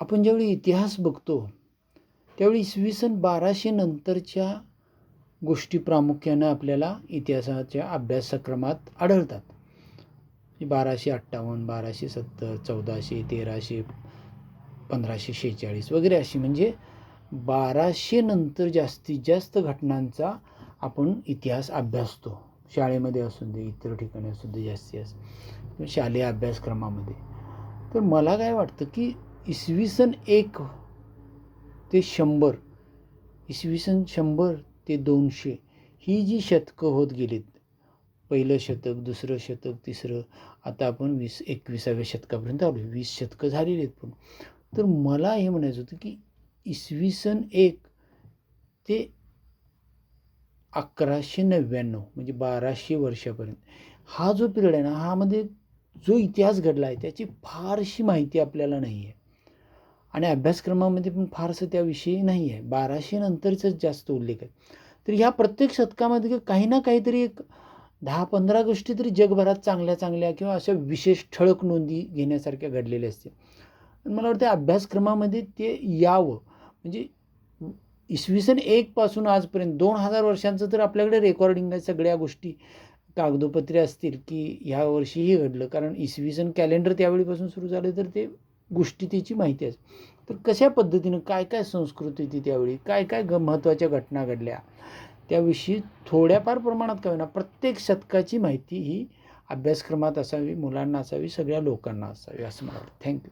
आपण ज्यावेळी इतिहास बघतो त्यावेळी इसवी सन 1200 नंतरच्या गोष्टी प्रामुख्यानं आपल्याला इतिहासाच्या अभ्यासक्रमात आढळतात. 1258, 1270, 1400, 1300, 1546 वगैरे अशी, म्हणजे 1200 नंतर जास्तीत जास्त घटनांचा आपण इतिहास अभ्यासतो. शाळेमध्ये असू दे, इतर ठिकाणी असू दे, जास्तीत जास्त शालेय अभ्यासक्रमामध्ये. तर मला काय वाटतं की इसवी सन 1 ते 100, इसवी सन 100 ते 200 ही जी शतकं होत गेलीत, पहिलं शतक, दुसरं शतक, तिसरं, आता आपण 21व्या शतकापर्यंत आलो, 20 शतकं झालेली आहेत. पण तर मला हे म्हणायचं होतं की इसवी सन 1 ते 1199 म्हणजे 1200 वर्षापर्यंत हा जो पिरियड आहे ना, हा मध्ये जो इतिहास घडला आहे त्याची फारशी माहिती आपल्याला नाही आहे आणि अभ्यासक्रमामध्ये पण फारसं त्याविषयी नाही आहे. 1200 नंतरचाच जास्त उल्लेख आहे. तर ह्या प्रत्येक शतकामध्ये काही ना काहीतरी एक 10-15 गोष्टी तरी जगभरात चांगल्या चांगल्या किंवा अशा विशेष ठळक नोंदी घेण्यासारख्या घडलेल्या असतील. मला वाटतं अभ्यासक्रमामध्ये ते यावं. म्हणजे इसवी सन 1 पासून आजपर्यंत 2000 वर्षांचं तर आपल्याकडे रेकॉर्डिंग नाही. सगळ्या गोष्टी कागदोपत्री असतील की ह्या वर्षीही घडलं, कारण इसवी सन कॅलेंडर त्यावेळीपासून सुरू झालं, तर ते गोष्टी त्याची माहिती असते. तर कशा पद्धतीनं काय काय संस्कृती होती त्यावेळी, काय काय महत्त्वाच्या घटना घडल्या, त्याविषयी थोड्याफार प्रमाणात का होईना प्रत्येक शतकाची माहिती ही अभ्यासक्रमात असावी, मुलांना असावी, सगळ्या लोकांना असावी, असं मला वाटतं. थँक्यू.